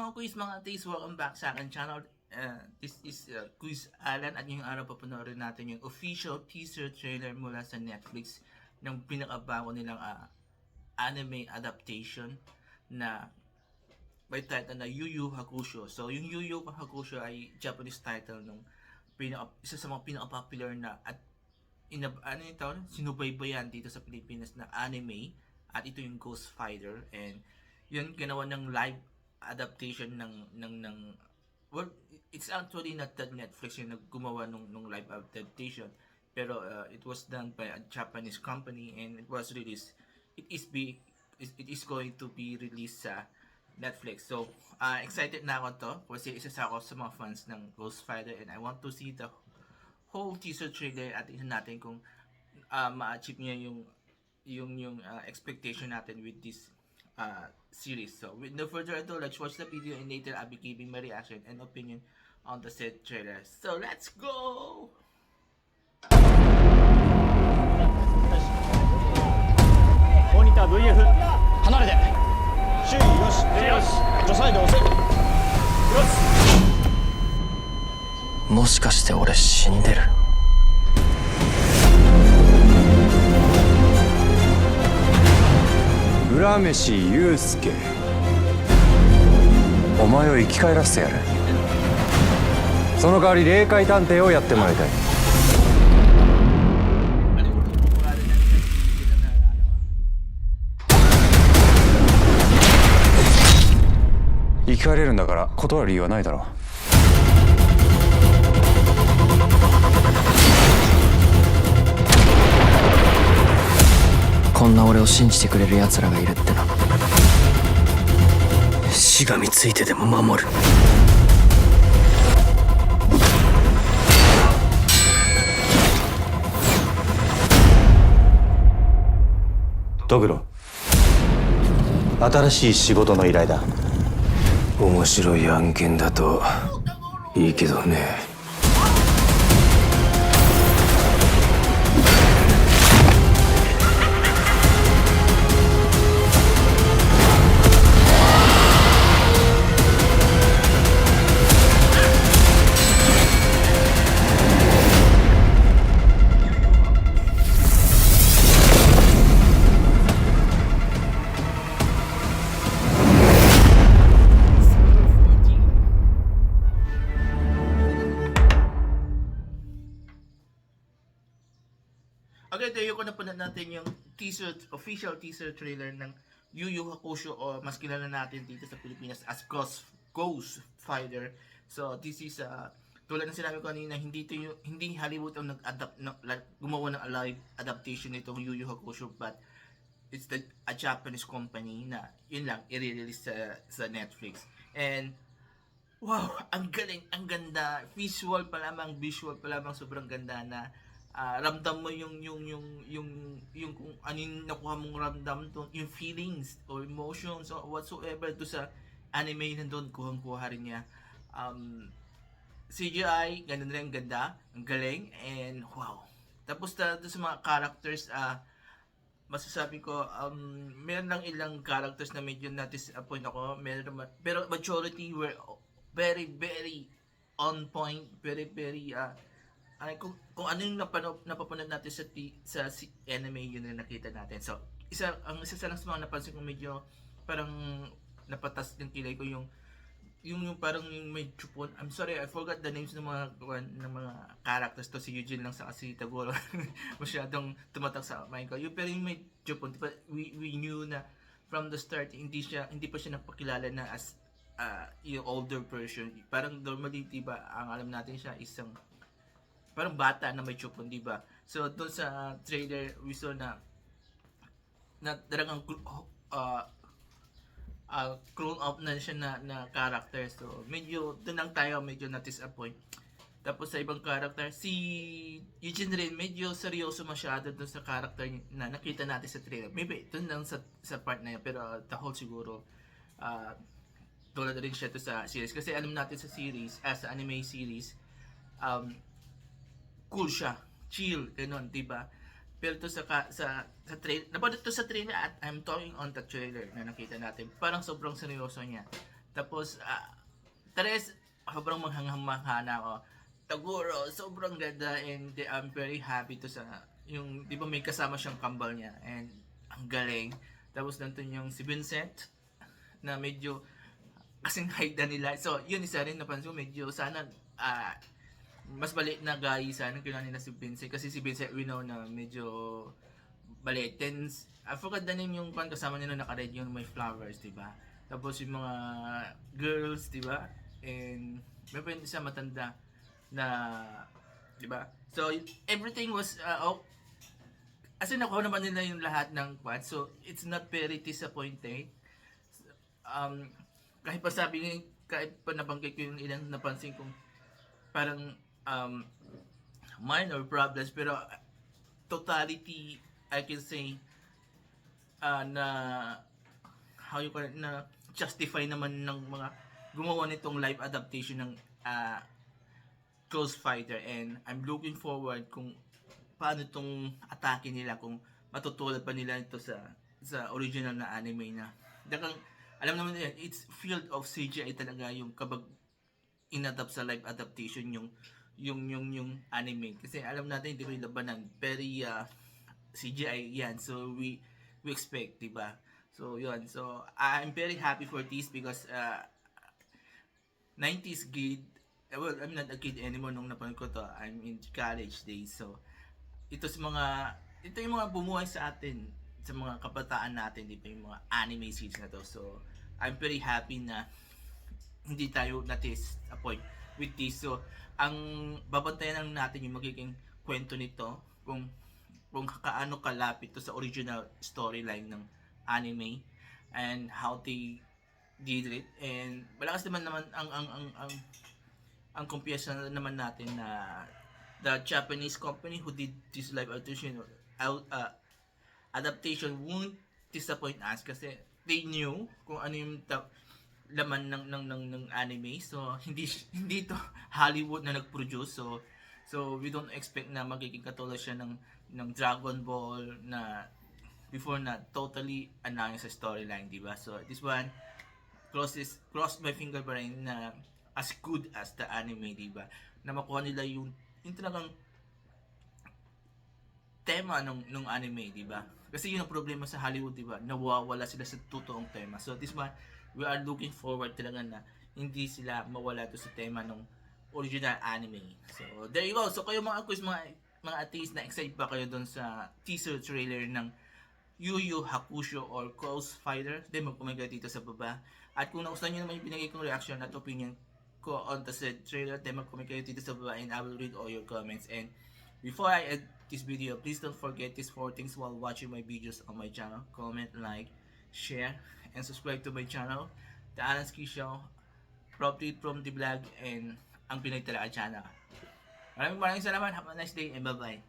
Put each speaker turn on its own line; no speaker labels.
mga quiz, mga taste, welcome back sa akin channel. This is Quiz Alan at ngayong araw papanoorin natin yung official teaser trailer mula sa Netflix ng pinakabago nilang anime adaptation na by title na Yu Yu Hakusho. So yung Yu Yu Hakusho ay Japanese title ng isa sa mga pinaka-popular na at sinubaybayan dito sa Pilipinas na anime, at ito yung Ghost Fighter, and yun ginawa ng live adaptation ng well, it's actually not that Netflix yung gumawa nung live adaptation, pero it was done by a Japanese company and it was released, it is going to be released sa Netflix. So excited na ako to kasi isa sa ako sa mga fans ng Ghost Fighter, and I want to see the whole teaser trailer at tingnan natin kung ma-achieve niya yung expectation natin with this series. So with no further ado, let's watch the video and later I'll be giving my reaction and opinion on the said trailer. So let's go!
モニター VF 離れて周囲よしよし助サイド遅いよし
もしかして俺死んでる
浦飯祐介お前を生き返らせてやるその代わり霊界探偵をやってもらいたい 生き返れるんだから断る理由はないだろう
こんな俺を信じてくれる奴らがいるってなしがみついてでも守る
ドクロ新しい仕事の依頼だ
面白い案件だといいけどね
Okay, tayo ko na po natin yung official teaser trailer ng Yu Yu Hakusho, o mas kilala natin dito sa Pilipinas as Ghost Fighter. So this is tulad ng sinabi ko kanina, hindi Hollywood ang gumawa ng live adaptation nitong Yu Yu Hakusho, but it's a Japanese company na yun lang i-release sa Netflix. And wow, ang galing, ang ganda, visual pa lamang sobrang ganda na ramdam mo yung kung ano yung nakuha mong ramdam to, yung feelings or emotions or whatsoever to sa anime, nandun kuha rin niya. CGI, ganun rin, ganda, ang galing, and wow. Tapos sa mga characters, masasabi ko, meron lang ilang characters na medyo na-disappoint ako, pero majority were very on point, very kung ano yung napapanood natin sa anime, yun na nakita natin. So isa sa lang sa mga napansin ko medyo parang napatas ng kilay ko yung parang yung may chupon. I'm sorry, I forgot the names ng mga characters to, si Eugene lang sa si Tagoro. Masyadong tumatak sa mind ko. Pero yung may chupon, diba, we knew na from the start hindi pa siya napakilala na as yung older version. Parang normally, diba, ang alam natin siya isang parang bata na may chupon, diba? So doon sa trailer we saw na talagang grown up na siya na character. So medyo doon lang tayo medyo na-disappoint. Tapos sa ibang character, si Eugene rin medyo seryoso masyado doon sa character na nakita natin sa trailer. Maybe doon lang sa part na yun, pero the whole siguro tulad rin siya to sa series, kasi alam natin sa series, sa anime series, cool siya, chill, ganun, diba? Pero to sa trailer, napanood to sa trailer at I'm talking on the trailer na nakita natin, parang sobrang seryoso niya. Tapos, Tres, sobrang manghang-manghana ako. Taguro, sobrang ganda and I'm very happy to sa yung, di ba may kasama siyang kambal niya and ang galing. Tapos nandun yung si Vincent na medyo kasing height na nila. So, yun isa rin napansin ko, medyo sana mas maliit na guy sana kailangan nila si Vincent kasi si Vincent we know na medyo maliit. Then, I forgot the name yung kasama nila naka-red yung may flowers, di ba? Tapos yung mga girls, di ba? And may pa isa matanda na, di ba? So, everything was, as in nakuha naman nila yung lahat ng quad. So, it's not very disappointing. Kahit pa sabi, kahit pa nabanggit ko yung ilang napansin kong parang minor problems, pero totality, I can say, na how you call it, na justify naman ng mga gumawa nitong live adaptation ng Ghost Fighter, and I'm looking forward kung paano itong atake nila, kung matutulad pa nila ito sa original na anime na alam naman nila, it's field of CGI talaga yung kapag inadapt sa live adaptation yung anime, kasi alam natin hindi ko yung labanan, very CGI yan, so we expect, diba? So yun, so I'm very happy for this because 90s kid, well, I'm not a kid anymore nung napanood ko to, I'm in college days, so ito yung mga bumuhay sa atin, sa mga kabataan natin, di ba, yung mga anime series na to. So I'm very happy na hindi tayo na-disappoint with this. So ang babantayan lang natin yung magiging kwento nito, kung kaano kalapit to sa original storyline ng anime and how they did it. And malakas naman ang kumpiyansa naman natin na the Japanese company who did this live adaptation won't disappoint us kasi they knew kung ano yung laman ng anime. So hindi to Hollywood na nag-produce, so we don't expect na magiging katulad siya ng Dragon Ball na before na totally ano sa storyline, di ba? So this one cross my finger pa rin na as good as the anime, di ba? Na makuha nila yung talagang tema nung anime, di ba? Kasi yun ang problema sa Hollywood, di ba? Nawawala sila sa totoong tema. So this one, we are looking forward talaga na hindi sila mawala to sa tema ng original anime. So there you go. So kayo mga quiz, mga atheist, na excited ba kayo doon sa teaser trailer ng Yu Yu Hakusho or Ghost Fighter? Then mag-comment kayo dito sa baba. At kung nagustuhan nyo naman yung binigay kong reaction at opinion ko on the said trailer, then mag-comment kayo dito sa baba and I will read all your comments. And before I end this video, please don't forget these 4 things while watching my videos on my channel. Comment, like, share, and subscribe to my channel, The Alan Ski Show, Property from the Vlog, and ang Pinoy Talaga Channel. Maraming salamat. Have a nice day and bye-bye.